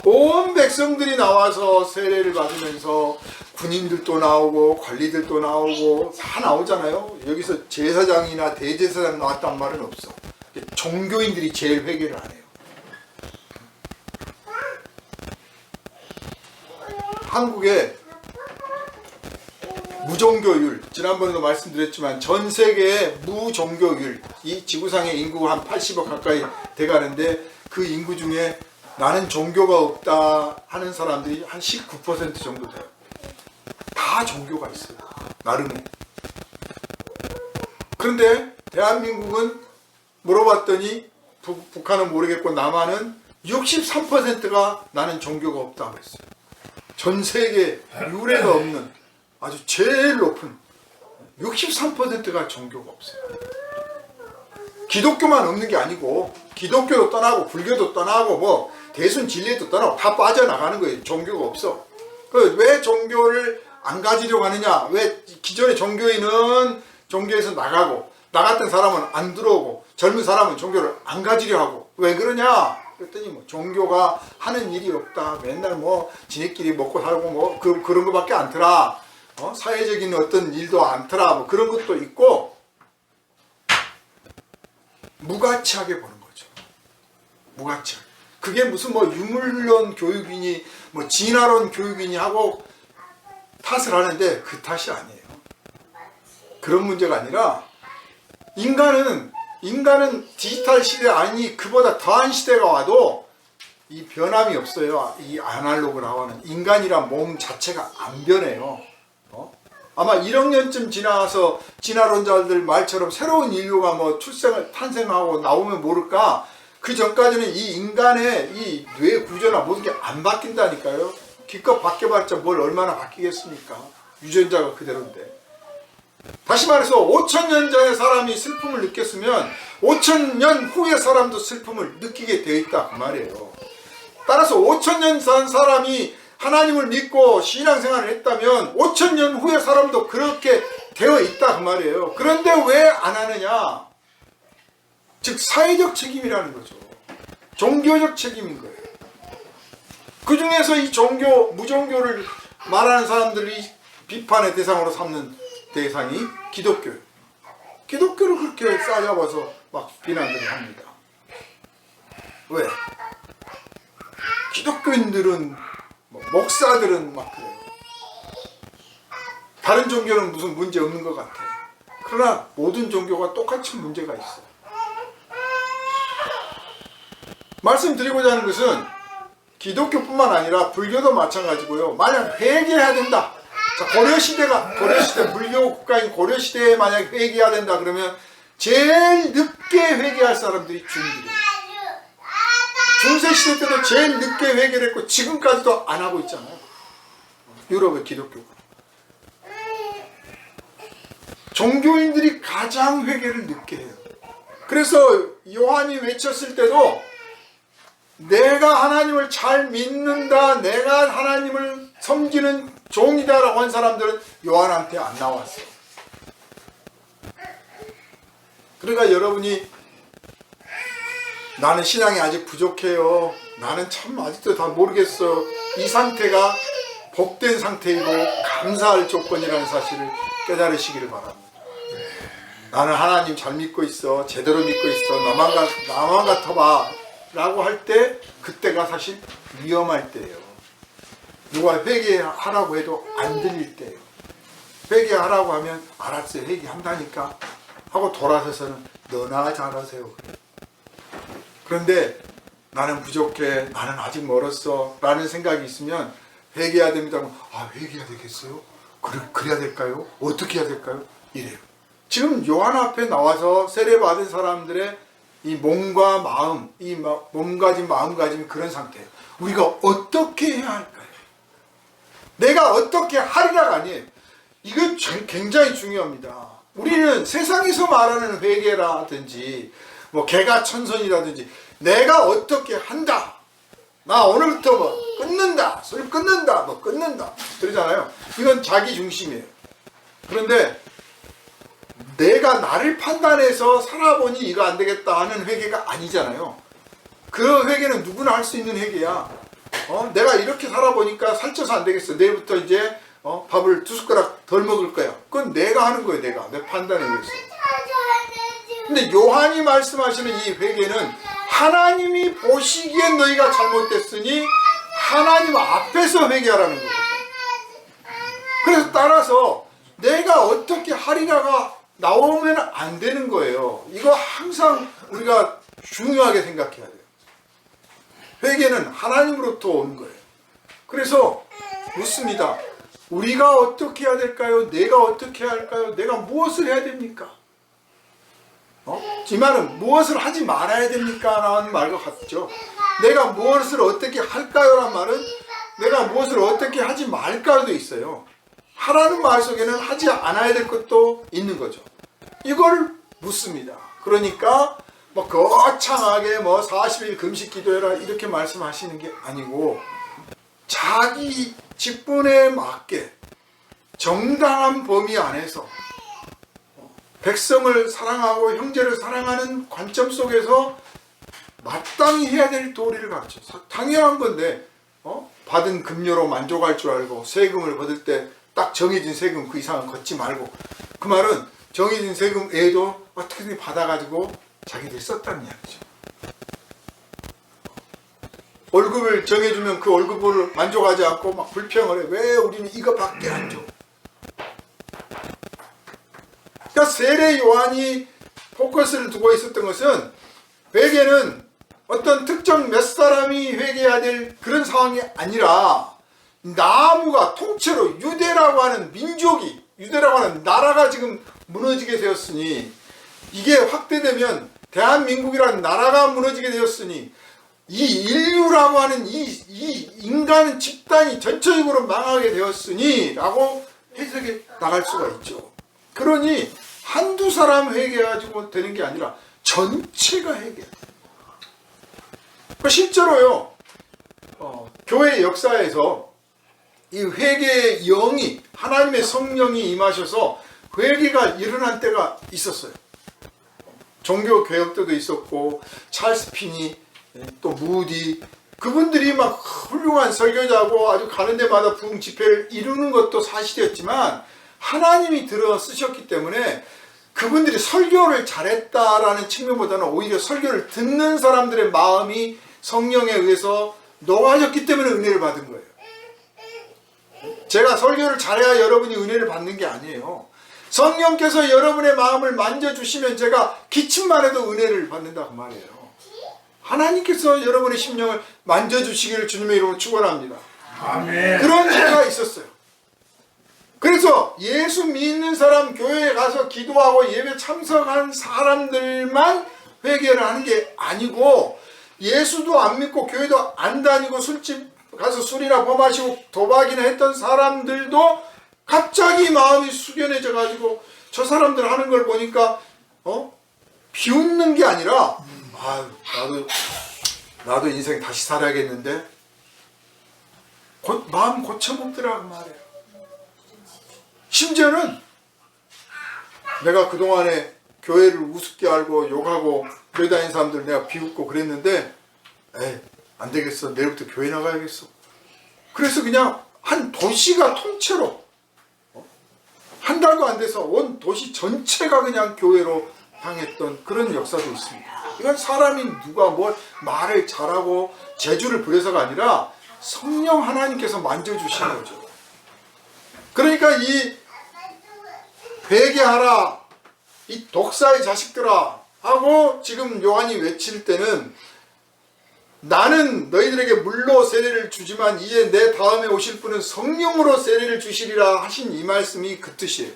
온 백성들이 나와서 세례를 받으면서 군인들도 나오고 관리들도 나오고 다 나오잖아요. 여기서 제사장이나 대제사장 나왔단 말은 없어. 종교인들이 제일 회개를 안 해요. 한국의 무종교율, 지난번에도 말씀드렸지만 전 세계의 무종교율, 이 지구상의 인구가 한 80억 가까이 돼가는데 그 인구 중에 나는 종교가 없다 하는 사람들이 한 19% 정도 돼요. 다 종교가 있어요. 나름의. 그런데 대한민국은 물어봤더니 북한은 모르겠고 남한은 63%가 나는 종교가 없다고 했어요. 전 세계 유례가 없는 아주 제일 높은 63%가 종교가 없어요. 기독교만 없는 게 아니고 기독교도 떠나고 불교도 떠나고 뭐 대순 진리도 떠나고 다 빠져나가는 거예요. 종교가 없어. 왜 종교를 안 가지려고 하느냐? 왜 기존의 종교인은 종교에서 나가고 나갔던 사람은 안 들어오고 젊은 사람은 종교를 안 가지려 하고 왜 그러냐? 그랬더니 뭐 종교가 하는 일이 없다. 맨날 뭐 지네끼리 먹고 살고 뭐 그런 거밖에 안 더라. 사회적인 어떤 일도 안 더라. 뭐 그런 것도 있고 무가치하게 보는 거죠. 무가치하게. 그게 무슨 뭐 유물론 교육이니 뭐 진화론 교육이니 하고 탓을 하는데 그 탓이 아니에요. 그런 문제가 아니라 인간은 디지털 시대 아니 그보다 더한 시대가 와도 이 변함이 없어요. 이 아날로그라고 하는 인간이란 몸 자체가 안 변해요. 아마 1억 년쯤 지나서 진화론자들 말처럼 새로운 인류가 뭐 탄생하고 나오면 모를까. 그 전까지는 이 인간의 이 뇌 구조나 모든 게 안 바뀐다니까요. 기껏 바뀌어봤자 뭘 얼마나 바뀌겠습니까? 유전자가 그대로인데. 다시 말해서 5,000년 전에 사람이 슬픔을 느꼈으면 5,000년 후의 사람도 슬픔을 느끼게 되어 있다 그 말이에요. 따라서 5,000년 전 사람이 하나님을 믿고 신앙생활을 했다면 5,000년 후의 사람도 그렇게 되어 있다 그 말이에요. 그런데 왜 안 하느냐? 즉 사회적 책임이라는 거죠. 종교적 책임인 거예요. 그 중에서 이 종교, 무종교를 말하는 사람들이 비판의 대상으로 삼는 대상이 기독교예요. 기독교를 그렇게 싸잡아서 막 비난들을 합니다. 왜? 기독교인들은 목사들은 막 그래요. 다른 종교는 무슨 문제 없는 것 같아. 그러나 모든 종교가 똑같이 문제가 있어요. 말씀드리고자 하는 것은 기독교뿐만 아니라 불교도 마찬가지고요. 만약 회개해야 된다. 자, 고려시대 불교 국가인 고려시대에 만약 회개해야 된다 그러면 제일 늦게 회개할 사람들이 중기래요. 중세시대 때도 제일 늦게 회개를 했고 지금까지도 안 하고 있잖아요. 유럽의 기독교가. 종교인들이 가장 회개를 늦게 해요. 그래서 요한이 외쳤을 때도 내가 하나님을 잘 믿는다, 내가 하나님을 섬기는 종이다 라고 한 사람들은 요한한테 안 나왔어요. 그러니까 여러분이 나는 신앙이 아직 부족해요, 나는 참 아직도 다 모르겠어, 이 상태가 복된 상태이고 감사할 조건이라는 사실을 깨달으시기를 바랍니다. 나는 하나님 잘 믿고 있어, 제대로 믿고 있어, 나만 같아봐 라고 할 때 그때가 사실 위험할 때예요. 누가 회개하라고 해도 안 들릴 때예요. 회개하라고 하면 알았어요, 회개한다니까 하고 돌아서서는 너나 잘하세요. 그런데 나는 부족해, 나는 아직 멀었어 라는 생각이 있으면 회개해야 됩니다. 아, 회개해야 되겠어요? 그래야 될까요? 어떻게 해야 될까요? 이래요. 지금 요한 앞에 나와서 세례받은 사람들의 이 몸과 마음, 이 몸가짐, 마음가짐이 그런 상태예요. 우리가 어떻게 해야 할까요? 내가 어떻게 하리라가 아니에요. 이건 굉장히 중요합니다. 우리는 세상에서 말하는 회개라든지 뭐 개가천선이라든지 내가 어떻게 한다, 나 오늘부터 뭐 끊는다, 술 끊는다, 뭐 끊는다 그러잖아요. 이건 자기 중심이에요. 그런데 내가 나를 판단해서 살아보니 이거 안 되겠다 하는 회개가 아니잖아요. 그 회개는 누구나 할 수 있는 회개야. 내가 이렇게 살아보니까 살쪄서 안 되겠어, 내일부터 이제 밥을 2숟가락 덜 먹을 거야. 그건 내가 하는 거예요. 내 판단에 의해서. 근데 요한이 말씀하시는 이 회개는 하나님이 보시기엔 너희가 잘못됐으니 하나님 앞에서 회개하라는 거거든요. 그래서 따라서 내가 어떻게 하리라가 나오면 안 되는 거예요. 이거 항상 우리가 중요하게 생각해야 돼요. 회개는 하나님으로부터 오는 거예요. 그래서 묻습니다. 우리가 어떻게 해야 될까요? 내가 어떻게 해야 할까요? 내가 무엇을 해야 됩니까? 이 말은 무엇을 하지 말아야 됩니까? 라는 말과 같죠. 내가 무엇을 어떻게 할까요? 라는 말은 내가 무엇을 어떻게 하지 말까요도 있어요. 하라는 말 속에는 하지 않아야 될 것도 있는 거죠. 이걸 묻습니다. 그러니까 거창하게 40일 금식 기도해라 이렇게 말씀하시는 게 아니고 자기 직분에 맞게 정당한 범위 안에서 백성을 사랑하고 형제를 사랑하는 관점 속에서 마땅히 해야 될 도리를 가르쳐. 당연한 건데 받은 급료로 만족할 줄 알고 세금을 받을 때 딱 정해진 세금 그 이상은 걷지 말고, 그 말은 정해진 세금 외에도 어떻게든 받아가지고 자기들이 썼다는 이야기죠. 월급을 정해주면 그 월급을 만족하지 않고 막 불평을 해. 왜 우리는 이거밖에 안 줘? 그러니까 세례 요한이 포커스를 두고 있었던 것은 회개는 어떤 특정 몇 사람이 회개해야 될 그런 상황이 아니라 나무가 통째로 유대라고 하는 민족이, 유대라고 하는 나라가 지금 무너지게 되었으니, 이게 확대되면 대한민국이라는 나라가 무너지게 되었으니 이 인류라고 하는 이 인간 집단이 전체적으로 망하게 되었으니 라고 해석해 나갈 수가 있죠. 그러니 한두 사람 회개해가지고 되는 게 아니라 전체가 회개해요. 실제로요, 교회 역사에서 이 회개의 영이, 하나님의 성령이 임하셔서 회개가 일어난 때가 있었어요. 종교 개혁 때도 있었고, 찰스 피니, 또 무디, 그분들이 막 훌륭한 설교자고 아주 가는 데마다 부흥 집회를 이루는 것도 사실이었지만 하나님이 들어 쓰셨기 때문에 그분들이 설교를 잘했다라는 측면보다는 오히려 설교를 듣는 사람들의 마음이 성령에 의해서 녹아졌기 때문에 은혜를 받은 거예요. 제가 설교를 잘해야 여러분이 은혜를 받는 게 아니에요. 성령께서 여러분의 마음을 만져주시면 제가 기침만 해도 은혜를 받는다 그 말이에요. 하나님께서 여러분의 심령을 만져주시기를 주님의 이름으로 축원합니다. 아멘. 그런 일가 있었어요. 그래서 예수 믿는 사람, 교회에 가서 기도하고 예배 참석한 사람들만 회개를 하는 게 아니고, 예수도 안 믿고 교회도 안 다니고 술집 가서 술이나 범하시고 도박이나 했던 사람들도 갑자기 마음이 숙연해져 가지고 저 사람들 하는 걸 보니까 비웃는 게 아니라 나도 인생 다시 살아야겠는데 마음 고쳐먹더라고 말이에요. 심지어는 내가 그동안에 교회를 우습게 알고 욕하고 교회 다니는 사람들 내가 비웃고 그랬는데 안 되겠어, 내일부터 교회 나가야겠어. 그래서 그냥 한 도시가 통째로 한 달도 안 돼서 온 도시 전체가 그냥 교회로 향했던 그런 역사도 있습니다. 이건 사람이 누가 뭘 말을 잘하고 재주를 부려서가 아니라 성령 하나님께서 만져주신 거죠. 그러니까 이 회개하라, 이 독사의 자식들아 하고 지금 요한이 외칠 때는 나는 너희들에게 물로 세례를 주지만 이제 내 다음에 오실 분은 성령으로 세례를 주시리라 하신 이 말씀이 그 뜻이에요.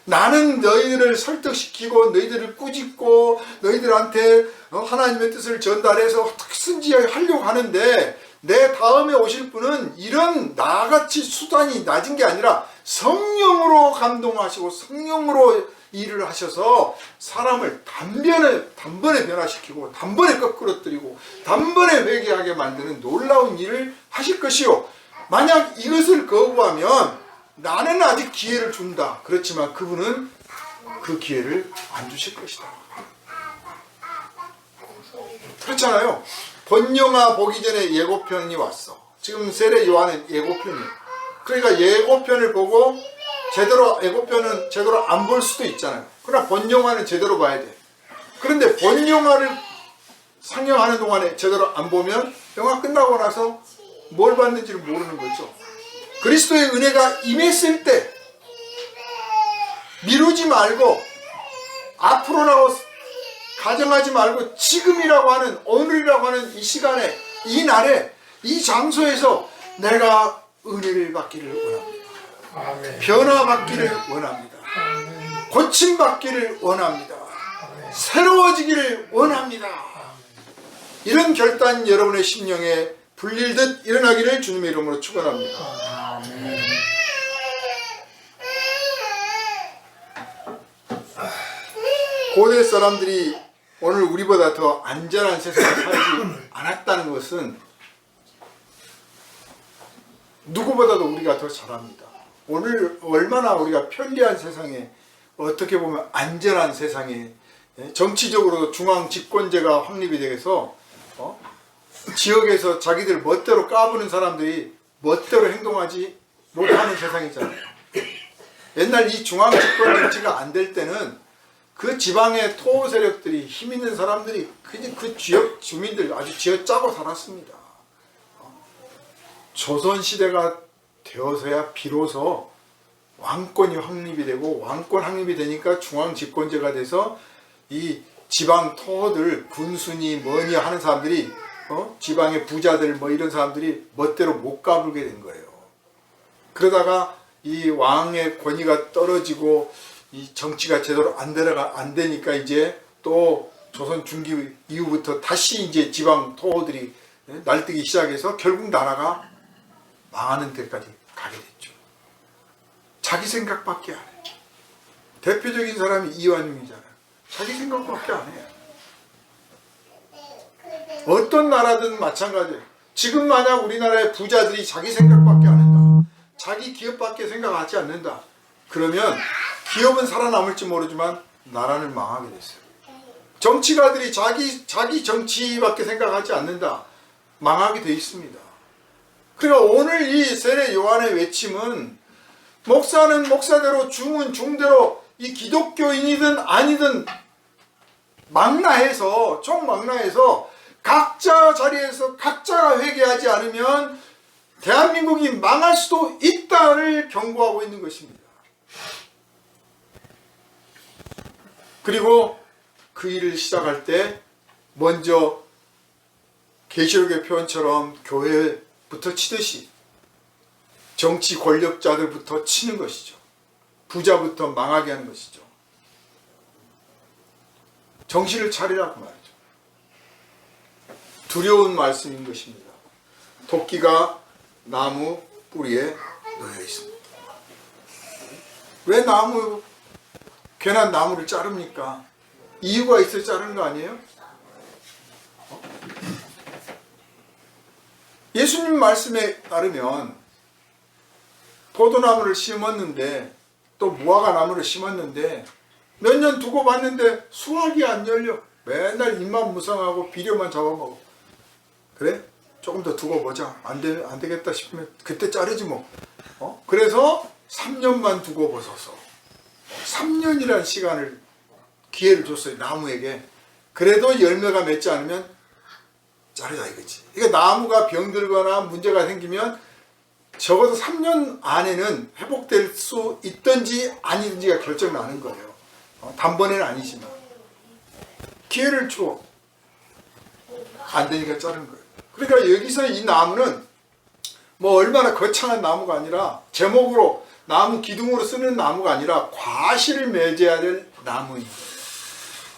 나는 너희들을 설득시키고 너희들을 꾸짖고 너희들한테 하나님의 뜻을 전달해서 어떻게든지 하려고 하는데, 내 다음에 오실 분은 이런 나같이 수단이 낮은 게 아니라 성령으로 감동하시고 성령으로 일을 하셔서 사람을 단번에 변화시키고 단번에 거꾸러뜨리고 단번에 회개하게 만드는 놀라운 일을 하실 것이요, 만약 이것을 거부하면 나는 아직 기회를 준다. 그렇지만 그분은 그 기회를 안 주실 것이다. 그렇잖아요. 번영아 보기 전에 예고편이 왔어. 지금 세례 요한은 예고편이에요. 그러니까 예고편을 보고 예고편은 제대로 안 볼 수도 있잖아요. 그러나 번영화는 제대로 봐야 돼. 그런데 번영화를 상영하는 동안에 제대로 안 보면 영화 끝나고 나서 뭘 봤는지를 모르는 거죠. 그리스도의 은혜가 임했을 때 미루지 말고 앞으로라고 가정하지 말고 지금이라고 하는, 오늘이라고 하는 이 시간에 이 날에 이 장소에서 내가 은혜를 받기를 원합니다. 아멘. 변화받기를 원합니다. 아멘. 고침받기를 원합니다. 아멘. 새로워지기를 원합니다. 이런 결단 여러분의 심령에 불릴듯 일어나기를 주님의 이름으로 축원합니다. 아멘. 고대 사람들이 오늘 우리보다 더 안전한 세상에 살지 않았다는 것은 누구보다도 우리가 더 잘합니다. 오늘 얼마나 우리가 편리한 세상에, 어떻게 보면 안전한 세상에, 정치적으로 중앙 집권제가 확립이 돼서 지역에서 자기들 멋대로 까부는 사람들이 멋대로 행동하지 못하는 세상이잖아요. 옛날 이 중앙 집권 정치가 안 될 때는 그 지방의 토호 세력들이, 힘 있는 사람들이 그 지역 주민들 아주 쥐어짜고 살았습니다. 조선시대가 되어서야 비로소 왕권이 확립이 되고, 왕권 확립이 되니까 중앙 집권제가 돼서 이 지방 토호들, 군순이 뭐니 하는 사람들이 지방의 부자들 뭐 이런 사람들이 멋대로 못 가불게 된 거예요. 그러다가 이 왕의 권위가 떨어지고 이 정치가 제대로 안 되니까 이제 또 조선 중기 이후부터 다시 이제 지방 토호들이 날뛰기 시작해서 결국 나라가 망하는 데까지 가게 됐죠. 자기 생각밖에 안 해. 대표적인 사람이 이완용이잖아요. 자기 생각밖에 안 해요. 어떤 나라든 마찬가지예요. 지금 만약 우리나라의 부자들이 자기 생각밖에 안 한다, 자기 기업밖에 생각하지 않는다, 그러면 기업은 살아남을지 모르지만 나라는 망하게 됐어요. 정치가들이 자기 정치밖에 생각하지 않는다, 망하게 돼 있습니다. 그러니까 오늘 이 세례 요한의 외침은 목사는 목사대로, 중은 중대로, 이 기독교인이든 아니든 망라해서, 총망라해서 각자 자리에서 각자가 회개하지 않으면 대한민국이 망할 수도 있다를 경고하고 있는 것입니다. 그리고 그 일을 시작할 때 먼저 계시록의 표현처럼 교회부터 치듯이 정치 권력자들부터 치는 것이죠. 부자부터 망하게 하는 것이죠. 정신을 차리라고 말이죠. 두려운 말씀인 것입니다. 도끼가 나무 뿌리에 놓여 있습니다. 왜 괜한 나무를 자릅니까? 이유가 있어야 자르는 거 아니에요? 예수님 말씀에 따르면 포도나무를 심었는데, 또 무화과 나무를 심었는데 몇 년 두고 봤는데 수확이 안 열려. 맨날 잎만 무성하고 비료만 잡아먹어. 그래? 조금 더 두고 보자. 안 되겠다 싶으면 그때 자르지 뭐. 그래서 3년만 두고 보소서. 3년이라는 시간을, 기회를 줬어요, 나무에게. 그래도 열매가 맺지 않으면 자르자 이거지. 그러니까 나무가 병들거나 문제가 생기면 적어도 3년 안에는 회복될 수 있든지 아니든지가 결정 나는 거예요. 단번에는 아니지만 기회를 줘. 안 되니까 자른 거예요. 그러니까 여기서 이 나무는 뭐 얼마나 거창한 나무가 아니라, 제목으로 나무 기둥으로 쓰는 나무가 아니라 과실을 맺어야 될 나무인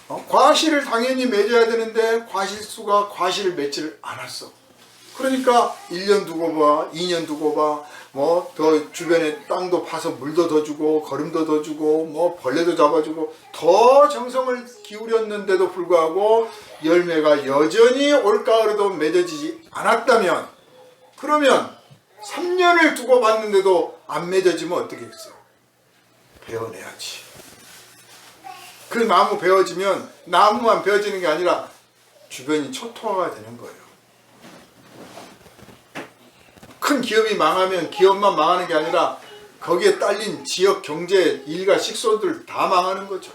거예요. 과실을 당연히 맺어야 되는데 과실수가 과실을 맺지를 않았어. 그러니까 1년 두고 봐, 2년 두고 봐, 뭐 더 주변에 땅도 파서 물도 더 주고 거름도 더 주고 뭐 벌레도 잡아주고 더 정성을 기울였는데도 불구하고 열매가 여전히 올가을에도 맺어지지 않았다면, 그러면 3년을 두고 봤는데도 안 맺어지면 어떻게 했어요? 베어내야지. 그 나무 베어지면 나무만 베어지는 게 아니라 주변이 초토화가 되는 거예요. 큰 기업이 망하면 기업만 망하는 게 아니라 거기에 딸린 지역 경제 일가 식소들 다 망하는 거죠.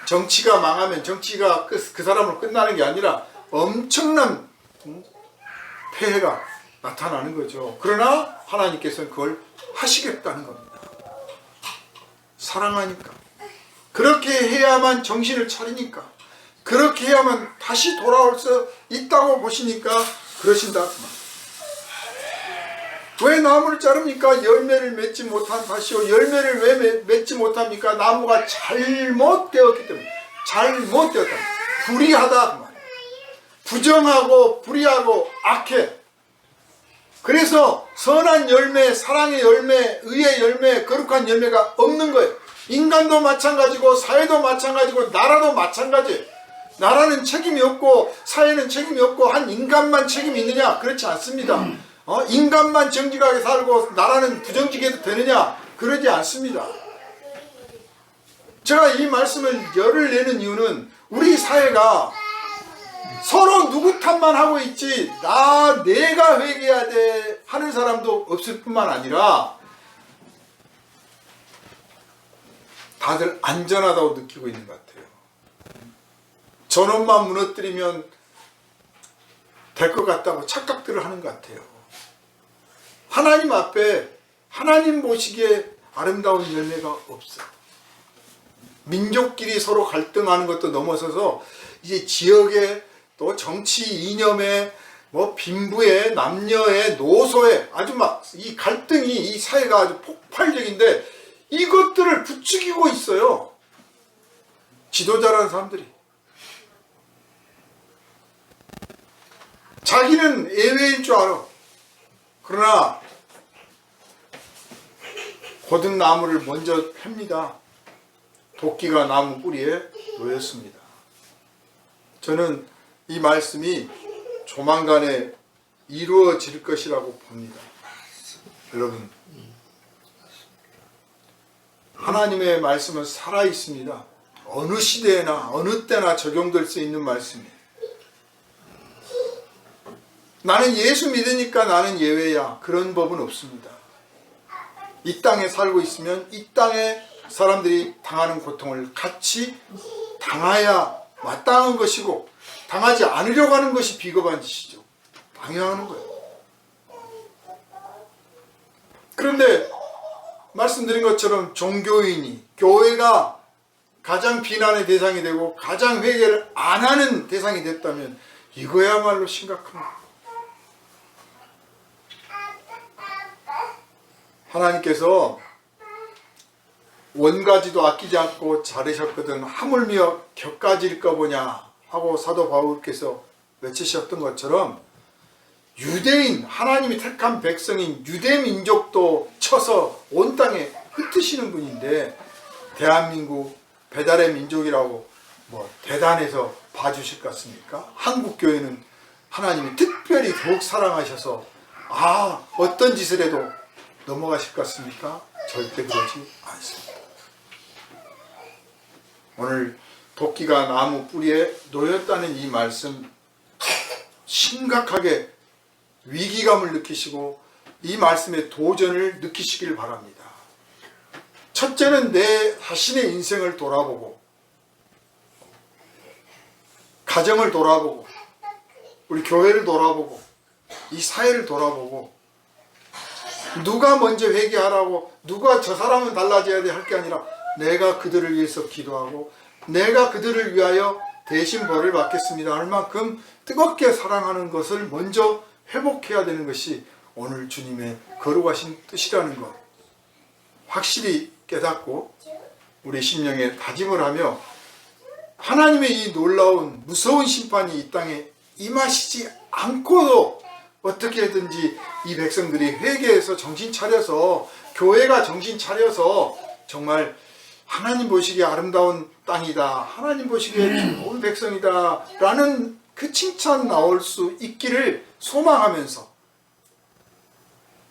정치가 망하면 정치가 그 사람으로 끝나는 게 아니라 엄청난 폐해가 나타나는 거죠. 그러나 하나님께서는 그걸 하시겠다는 겁니다. 사랑하니까. 그렇게 해야만 정신을 차리니까. 그렇게 해야만 다시 돌아올 수 있다고 보시니까 그러신다. 왜 나무를 자릅니까? 열매를 맺지 못한 탓이요. 열매를 왜 맺지 못합니까? 나무가 잘못되었기 때문에. 잘못되었다. 불의하다 그 말이에요. 부정하고 불의하고 악해. 그래서 선한 열매, 사랑의 열매, 의의 열매, 거룩한 열매가 없는 거예요. 인간도 마찬가지고 사회도 마찬가지고 나라도 마찬가지예요. 나라는 책임이 없고 사회는 책임이 없고 한 인간만 책임이 있느냐? 그렇지 않습니다. 인간만 정직하게 살고 나라는 부정직해도 되느냐? 그러지 않습니다. 제가 이 말씀을 열을 내는 이유는 우리 사회가 서로 누구 탓만 하고 있지 내가 회개해야 돼 하는 사람도 없을 뿐만 아니라 다들 안전하다고 느끼고 있는 것 같아요. 전원만 무너뜨리면 될 것 같다고 착각들을 하는 것 같아요. 하나님 앞에 하나님 보시기에 아름다운 열매가 없어. 민족끼리 서로 갈등하는 것도 넘어서서 이제 지역에 또 정치 이념에 빈부에 남녀에 노소에 아주 막 이 갈등이 이 사회가 아주 폭발적인데 이것들을 부추기고 있어요. 지도자라는 사람들이. 자기는 예외일 줄 알아. 그러나 고든 나무를 먼저 햅니다. 도끼가 나무 뿌리에 놓였습니다. 저는 이 말씀이 조만간에 이루어질 것이라고 봅니다. 여러분, 하나님의 말씀은 살아있습니다. 어느 시대나 어느 때나 적용될 수 있는 말씀이에요. 나는 예수 믿으니까 나는 예외야. 그런 법은 없습니다. 이 땅에 살고 있으면 이 땅에 사람들이 당하는 고통을 같이 당해야 마땅한 것이고 당하지 않으려고 하는 것이 비겁한 짓이죠. 방해하는 거예요. 그런데 말씀드린 것처럼 종교인이 교회가 가장 비난의 대상이 되고 가장 회개를 안 하는 대상이 됐다면 이거야말로 심각합니다. 하나님께서 원가지도 아끼지 않고 자르셨거든 하물며 격가지일까 보냐 하고 사도 바울께서 외치셨던 것처럼 유대인, 하나님이 택한 백성인 유대민족도 쳐서 온 땅에 흩으시는 분인데 대한민국 배달의 민족이라고 대단해서 봐주실 것 같습니까? 한국교회는 하나님이 특별히 더욱 사랑하셔서 어떤 짓을 해도 넘어가실 것 같습니까? 절대 그러지 않습니다. 오늘 도끼가 나무 뿌리에 놓였다는 이 말씀 심각하게 위기감을 느끼시고 이 말씀의 도전을 느끼시길 바랍니다. 첫째는 내 자신의 인생을 돌아보고 가정을 돌아보고 우리 교회를 돌아보고 이 사회를 돌아보고 누가 먼저 회개하라고 누가 저 사람은 달라져야 돼 할 게 아니라 내가 그들을 위해서 기도하고 내가 그들을 위하여 대신 벌을 받겠습니다 할 만큼 뜨겁게 사랑하는 것을 먼저 회복해야 되는 것이 오늘 주님의 거룩하신 뜻이라는 것 확실히 깨닫고 우리 심령에 다짐을 하며 하나님의 이 놀라운 무서운 심판이 이 땅에 임하시지 않고도 어떻게든지 이 백성들이 회개해서 정신 차려서 교회가 정신 차려서 정말 하나님 보시기에 아름다운 땅이다 하나님 보시기에 좋은 백성이다 라는 그 칭찬 나올 수 있기를 소망하면서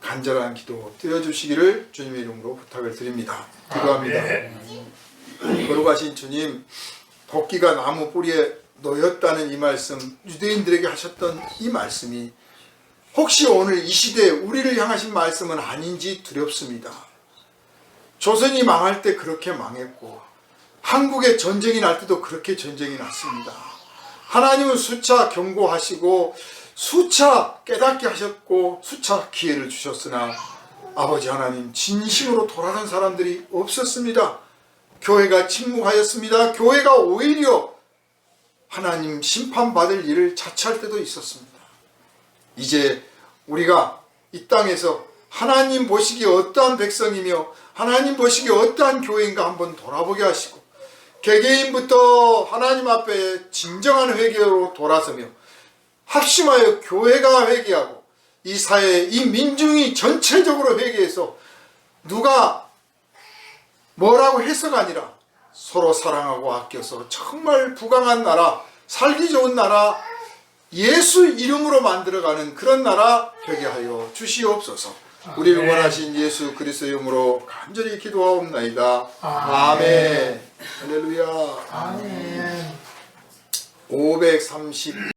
간절한 기도 드려주시기를 주님의 이름으로 부탁을 드립니다. 기도합니다. 거룩하신 주님, 도끼가 나무 뿌리에 놓였다는 이 말씀, 유대인들에게 하셨던 이 말씀이 혹시 오늘 이 시대에 우리를 향하신 말씀은 아닌지 두렵습니다. 조선이 망할 때 그렇게 망했고 한국에 전쟁이 날 때도 그렇게 전쟁이 났습니다. 하나님은 수차 경고하시고 수차 깨닫게 하셨고 수차 기회를 주셨으나 아버지 하나님 진심으로 돌아간 사람들이 없었습니다. 교회가 침묵하였습니다. 교회가 오히려 하나님 심판받을 일을 자처할 때도 있었습니다. 이제 우리가 이 땅에서 하나님 보시기에 어떠한 백성이며 하나님 보시기에 어떠한 교회인가 한번 돌아보게 하시고 개개인부터 하나님 앞에 진정한 회개로 돌아서며 합심하여 교회가 회개하고 이 사회, 이 민중이 전체적으로 회개해서 누가 뭐라고 해서가 아니라 서로 사랑하고 아껴서 정말 부강한 나라, 살기 좋은 나라, 예수 이름으로 만들어가는 그런 나라 되게 하여 주시옵소서. 우리를 원하신 예수 그리스도 이름으로 간절히 기도하옵나이다. 아멘. 할렐루야. 아멘. 530